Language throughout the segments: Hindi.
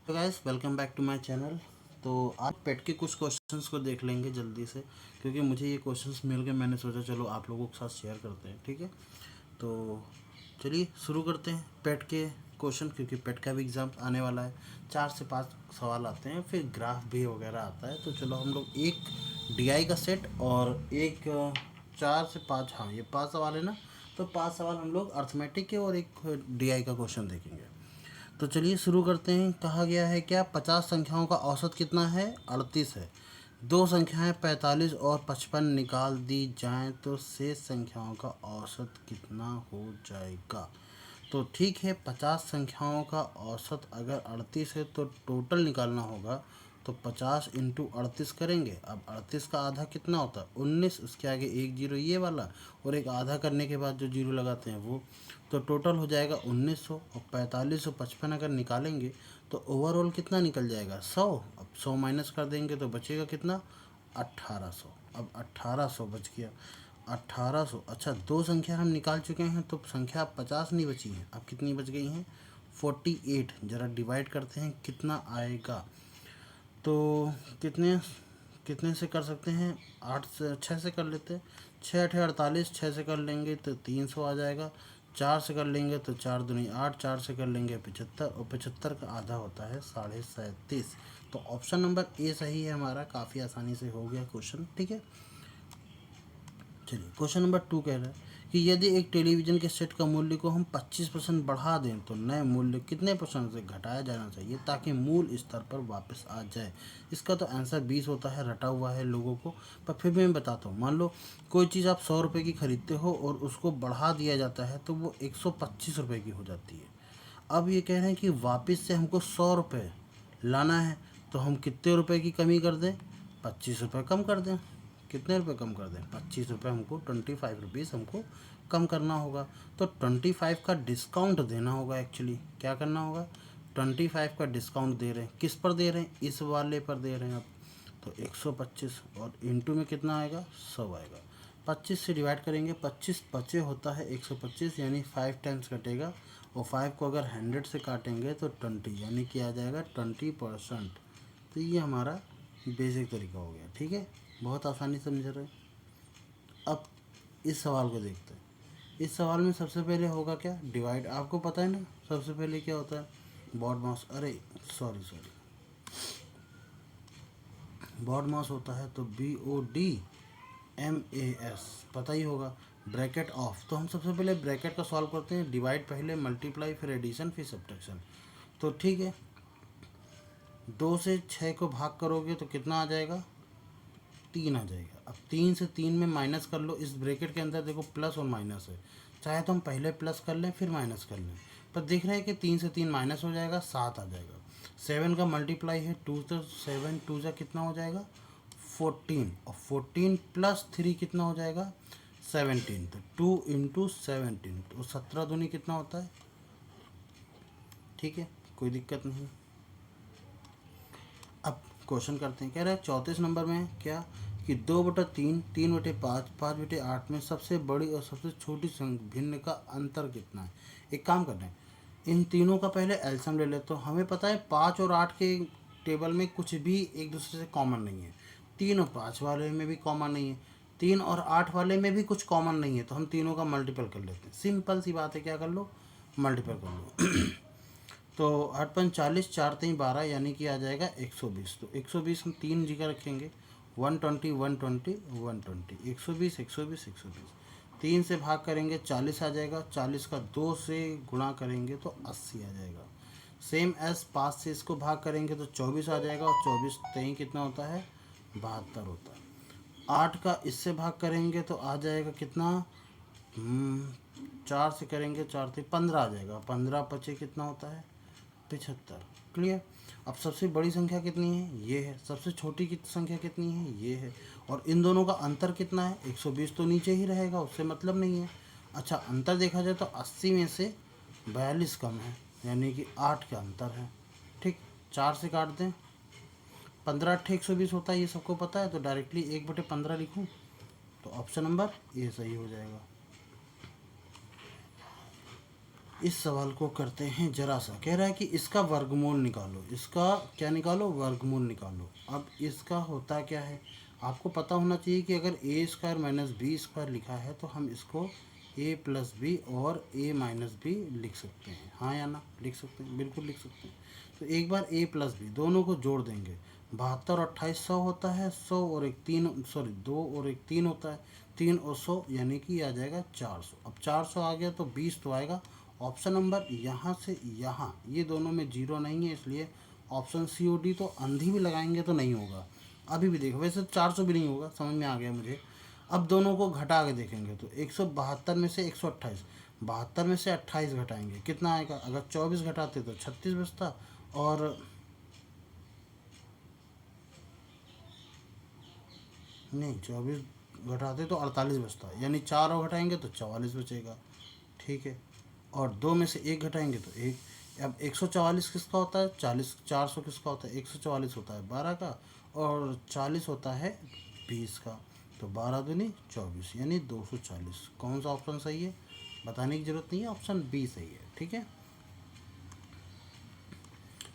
तो guys welcome back to my channel. तो आज पेट के कुछ क्वेश्चंस को देख लेंगे जल्दी से, क्योंकि मुझे ये क्वेश्चंस मिल के मैंने सोचा चलो आप लोगों के साथ शेयर करते हैं। ठीक है, तो चलिए शुरू करते हैं पेट के क्वेश्चन, क्योंकि पेट का भी एग्ज़ाम आने वाला है। 4 से 5 सवाल आते हैं, फिर ग्राफ भी वगैरह आता है। तो चलो हम लोग एक डीआई का सेट और एक 4 से 5, हाँ ये 5 सवाल है ना, तो 5 सवाल हम लोग अर्थमेटिक के और एक डीआई का क्वेश्चन देखेंगे। तो चलिए शुरू करते हैं। कहा गया है क्या 50 संख्याओं का औसत कितना है? 38 है। दो संख्याएं 45 और 55 निकाल दी जाएं तो शेष संख्याओं का औसत कितना हो जाएगा? तो ठीक है, 50 संख्याओं का औसत अगर 38 है तो टोटल निकालना होगा। तो 50 × 38 करेंगे। अब 38 का आधा कितना होता है? 19। उसके आगे एक जीरो ये वाला, और एक आधा करने के बाद जो जीरो लगाते हैं वो। तो टोटल हो जाएगा 1900। और 45 और 55 अगर निकालेंगे तो ओवरऑल कितना निकल जाएगा? 100। अब 100 माइनस कर देंगे तो बचेगा कितना? 1800। अब 1800 बच गया। 1800। अच्छा, दो संख्या हम निकाल चुके हैं, तो संख्या 50 नहीं बची है। अब कितनी बच गई हैं? 48। ज़रा डिवाइड करते हैं कितना आएगा। तो कितने कितने से कर सकते हैं? 6 से कर लेते हैं। 6 × 8 = 48। 6 से कर लेंगे तो 300 आ जाएगा। 4 से कर लेंगे तो 4×2 = 8। 4 से कर लेंगे 75, और 75 का आधा होता है 37.5। तो ऑप्शन नंबर ए सही है हमारा। काफ़ी आसानी से हो गया क्वेश्चन। ठीक है, चलिए क्वेश्चन नंबर 2 कह रहा है कि यदि एक टेलीविज़न के सेट का मूल्य को हम 25% बढ़ा दें तो नए मूल्य कितने % से घटाया जाना चाहिए ताकि मूल स्तर पर वापस आ जाए? इसका तो आंसर 20 होता है, रटा हुआ है लोगों को, पर फिर भी मैं बताता हूँ। मान लो कोई चीज़ आप 100 रुपये की खरीदते हो और उसको बढ़ा दिया जाता है तो वो 125 रुपये की हो जाती है। अब ये कह रहे हैं कि वापस से हमको 100 रुपये लाना है, तो हम कितने रुपए की कमी कर दें? 25 रुपये कम कर दें। कितने रुपए कम कर दें? 25 रुपये। हमको 25 रुपीज़ हमको कम करना होगा। तो 25 का डिस्काउंट देना होगा। एक्चुअली क्या करना होगा? 25 का डिस्काउंट दे रहे हैं। किस पर दे रहे हैं? इस वाले पर दे रहे हैं। अब तो 125 और इंटू में कितना आएगा? 100 आएगा। 25 से डिवाइड करेंगे, 25 पचे होता है 125, यानी 5 टाइम्स कटेगा। और 5 को अगर 100 से काटेंगे तो 20, यानी कि आ जाएगा 20%। तो ये हमारा बेसिक तरीका हो गया। ठीक है, बहुत आसानी समझ रहे हैं। अब इस सवाल को देखते हैं। इस सवाल में सबसे पहले होगा क्या? डिवाइड। आपको पता है ना सबसे पहले क्या होता है? बॉड मास, अरे सॉरी, बॉड मास होता है। तो BODMAS पता ही होगा। Bracket of. तो हम सबसे पहले ब्रैकेट का सॉल्व करते हैं। डिवाइड पहले, मल्टीप्लाई फिर एडिशन फिर सब्ट्रैक्शन। तो ठीक है, 2 से 6 को भाग करोगे तो कितना आ जाएगा? 3 आ जाएगा। अब 3 से 3 में माइनस कर लो। इस ब्रैकेट के अंदर देखो प्लस और माइनस है, चाहे तो हम पहले प्लस कर लें फिर माइनस कर लें, पर देख रहे हैं कि 3 से 3 माइनस हो जाएगा, 7 आ जाएगा। 7 का मल्टीप्लाई है 2, तो 7 2 जा कितना हो जाएगा? 14। और 14 + 3 कितना हो जाएगा? 17। तो 2 × 17, तो 17 दूनी कितना होता है? ठीक है, कोई दिक्कत नहीं। अब क्वेश्चन करते हैं। कह रहा है 34 नंबर में क्या कि 2/3, 3/5, 5/8 में सबसे बड़ी और सबसे छोटी भिन्न का अंतर कितना है? एक काम करना है, इन तीनों का पहले एलसीएम ले ले। तो हमें पता है 5 और 8 के टेबल में कुछ भी एक दूसरे से कॉमन नहीं है। 3 और 5 वाले में भी कॉमन नहीं है। 3 और 8 वाले में भी कुछ कॉमन नहीं है। तो हम तीनों का मल्टीपल कर लेते हैं। सिंपल सी बात है, क्या कर लो? मल्टीपल कर लो। तो 8×5 = 4×3 = 12, यानी कि आ जाएगा 120। तो 120 हम 3 जगह रखेंगे। 120 120 120, 120 120 120। 3 से भाग करेंगे 40 आ जाएगा। 40 का 2 से गुणा करेंगे तो 80 आ जाएगा। सेम एस 5 से इसको भाग करेंगे तो 24 आ जाएगा। और 24 3 कितना होता है? 72 होता है। 8 का इससे भाग करेंगे तो आ जाएगा कितना? 4 से करेंगे, 4 से 15 आ जाएगा। 15 पचे कितना होता है? 75। क्लियर। अब सबसे बड़ी संख्या कितनी है? ये है। सबसे छोटी की संख्या कितनी है? ये है। और इन दोनों का अंतर कितना है? 120 तो नीचे ही रहेगा, उससे मतलब नहीं है। अच्छा, अंतर देखा जाए तो 80 में से 42 कम है, यानी कि 8 का अंतर है। ठीक, 4 से काट दें। 15 8 120 होता है, ये सबको पता है। तो डायरेक्टली 1/15 लिखूँ तो ऑप्शन नंबर ए सही हो जाएगा। इस सवाल को करते हैं जरा सा। कह रहा है कि इसका वर्गमूल निकालो, इसका क्या निकालो, वर्गमूल निकालो। अब इसका होता क्या है, आपको पता होना चाहिए कि अगर ए स्क्वायर माइनस बी स्क्वायर लिखा है तो हम इसको ए प्लस बी और ए माइनस बी लिख सकते हैं, हाँ या ना, लिख सकते हैं, बिल्कुल लिख सकते हैं। तो एक बार ए प्लस बी दोनों को जोड़ देंगे, 72 और 28 100 होता है, 100 और एक 3 सॉरी 2 और एक 3 होता है, 3 और 100 यानी कि आ जाएगा 400। अब 400 आ गया तो 20 तो आएगा। ऑप्शन नंबर यहाँ से यहाँ ये दोनों में जीरो नहीं है, इसलिए ऑप्शन सी ओ डी तो अंधी भी लगाएंगे तो नहीं होगा। अभी भी देखो, वैसे 400 भी नहीं होगा, समझ में आ गया मुझे। अब दोनों को घटा के देखेंगे तो 172 में से 128, 72 में से 28 घटाएंगे कितना आएगा, अगर 24 घटाते तो 36 बचता, और नहीं 24 घटाते तो 48 बचता, यानी 4 और घटाएंगे तो 44 बचेगा, ठीक है। और 2 में से 1 घटाएंगे तो 1। अब 144 किसका होता है, 40, 400 किसका होता है, 144 होता है 12 का, और 40 होता है 20 का। तो 12 दूनी 24 यानी 240। कौन सा ऑप्शन सही है, बताने की ज़रूरत नहीं है, ऑप्शन बी सही है, ठीक है।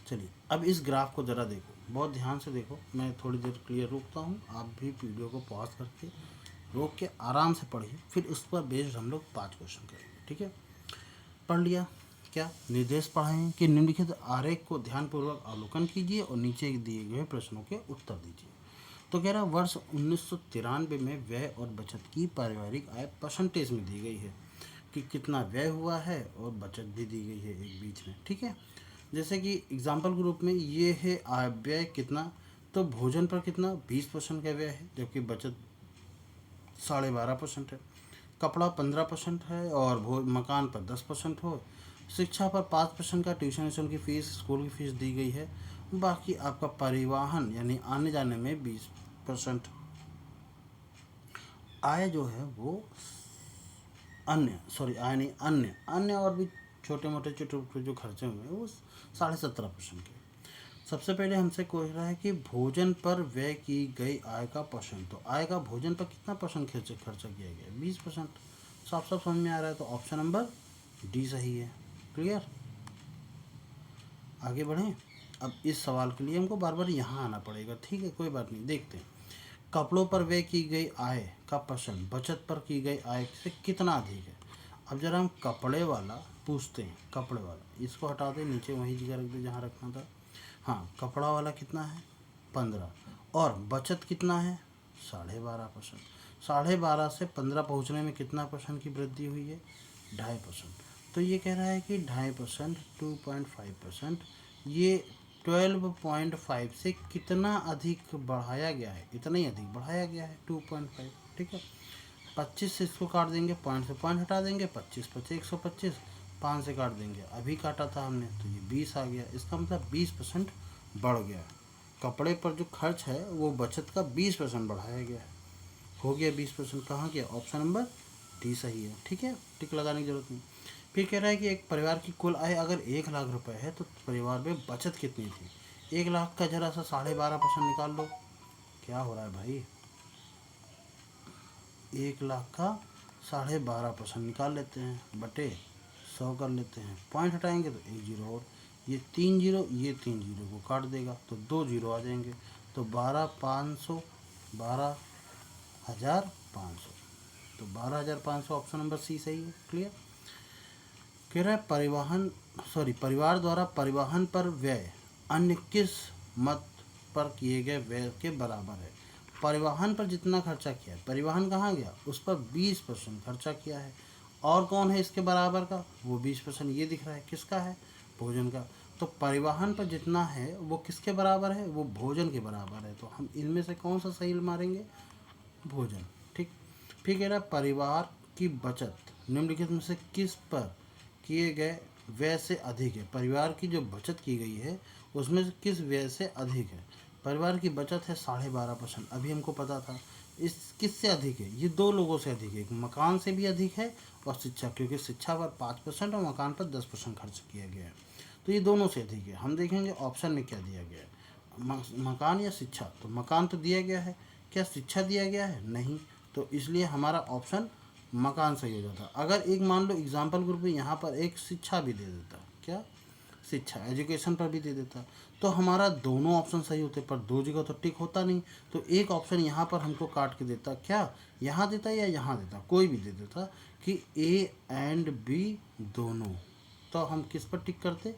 चलिए अब इस ग्राफ को ज़रा देखो, बहुत ध्यान से देखो, मैं थोड़ी देर क्लियर रुकता हूँ, आप भी वीडियो को पॉज करके रोक के आराम से पढ़िए, फिर उस पर बेस्ड हम लोग 5 क्वेश्चन करेंगे, ठीक है। पढ़ लिया, क्या निर्देश पढ़े हैं कि निम्नलिखित आरेख को ध्यानपूर्वक अवलोकन कीजिए और नीचे दिए गए प्रश्नों के उत्तर दीजिए। तो कह रहा है वर्ष 1993 में व्यय और बचत की पारिवारिक आय परसेंटेज में दी गई है कि कितना व्यय हुआ है और बचत भी दी गई है एक बीच में, ठीक है। जैसे कि एग्जाम्पल के रूप में ये है आय व्यय कितना, तो भोजन पर कितना 20% का व्यय है, जबकि बचत 12.5% है। कपड़ा 15% है और मकान पर 10% हो। शिक्षा पर 5% का ट्यूशन की फ़ीस, स्कूल की फ़ीस दी गई है। बाकी आपका परिवहन यानी आने जाने में 20%। आय जो है वो अन्य, सॉरी आय नहीं, अन्य अन्य और भी छोटे मोटे जो खर्चे हुए हैं वो 17.5% के। सबसे पहले हमसे कह रहा है कि भोजन पर व्यय की गई आय का परसेंट, तो आय का भोजन पर कितना परसेंट खर्चा किया गया, 20%। साफ साफ समझ में आ रहा है, तो ऑप्शन नंबर डी सही है। क्लियर, आगे बढ़ें। अब इस सवाल के लिए हमको बार बार यहाँ आना पड़ेगा, ठीक है, कोई बात नहीं, देखते हैं। कपड़ों पर व्यय की गई आय का परसेंट बचत पर की गई आय से कितना अधिक है। अब जरा हम कपड़े वाला पूछते हैं, कपड़े वाला इसको हटा दें, नीचे वही जगह रख दे जहाँ रखना था। हाँ, कपड़ा वाला कितना है 15, और बचत कितना है 12.5%। 12.5 से 15 पहुँचने में कितना परसेंट की वृद्धि हुई है, 2.5%। तो ये कह रहा है कि 2.5%, 2.5%, ये 12.5 से कितना अधिक बढ़ाया गया है, इतना ही अधिक बढ़ाया गया है 2.5, ठीक है। 25 से इसको काट देंगे, पॉइंट से पॉइंट हटा देंगे, 25 25 125, 5 से काट देंगे, अभी काटा था हमने तो ये 20 आ गया। इसका मतलब 20% बढ़ गया। कपड़े पर जो खर्च है वो बचत का 20% बढ़ाया गया है, हो गया 20%। कहाँ गया, ऑप्शन नंबर डी सही है, ठीक है, टिक लगाने की जरूरत नहीं। फिर कह रहा है कि एक परिवार की कुल आय अगर 1 लाख रुपए है तो परिवार में बचत कितनी थी। 1 लाख का जरा सा 12.5% निकाल लो, क्या हो रहा है भाई, 1 लाख का 12.5% निकाल लेते हैं, बटे 100 कर लेते हैं, पॉइंट हटाएंगे तो 1 जीरो, और ये 3 जीरो, ये 3 जीरो को काट देगा तो 2 जीरो आ जाएंगे, तो 12,500, 12,500, तो 12,500 ऑप्शन नंबर सी सही है। क्लियर, कह रहा है परिवहन, सॉरी परिवार द्वारा परिवहन पर व्यय अन्य किस मत पर किए गए व्यय के बराबर है। परिवहन पर जितना खर्चा किया है, परिवहन कहाँ गया, उस पर 20% खर्चा किया है, और कौन है इसके बराबर का, वो 20% ये दिख रहा है, किसका है, भोजन का। तो परिवहन पर जितना है वो किसके बराबर है, वो भोजन के बराबर है, तो हम इनमें से कौन सा सही मारेंगे, भोजन, ठीक। फिर कह रहा है परिवार की बचत निम्नलिखित में से किस पर किए गए व्यय से अधिक है। परिवार की जो बचत की गई है उसमें से किस व्यय से अधिक है। परिवार की बचत है 12.5%, अभी हमको पता था। इस किससे अधिक है, ये दो लोगों से अधिक है, मकान से भी अधिक है और शिक्षा, क्योंकि शिक्षा पर 5% और मकान पर 10% खर्च किया गया है, तो ये दोनों से अधिक है। हम देखेंगे ऑप्शन में क्या दिया गया है, मकान या शिक्षा, तो मकान तो दिया गया है, क्या शिक्षा दिया गया है, नहीं, तो इसलिए हमारा ऑप्शन मकान सही हो जाता। अगर एक मान लो एग्जाम्पल ग्रुप में यहाँ पर एक शिक्षा भी दे देता, क्या शिक्षा एजुकेशन पर भी दे देता, तो हमारा दोनों ऑप्शन सही होते, पर दो जगह तो टिक होता नहीं। तो एक ऑप्शन यहाँ पर हमको काट के देता, क्या यहाँ देता या यहाँ देता, कोई भी दे देता कि ए एंड बी दोनों। तो हम किस पर टिक करते,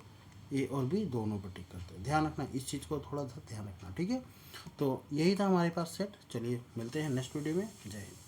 ए और बी दोनों पर टिक करते। ध्यान रखना इस चीज़ को, थोड़ा सा ध्यान रखना, ठीक है। तो यही था हमारे पास सेट। चलिए मिलते हैं नेक्स्ट वीडियो में। जय हिंद।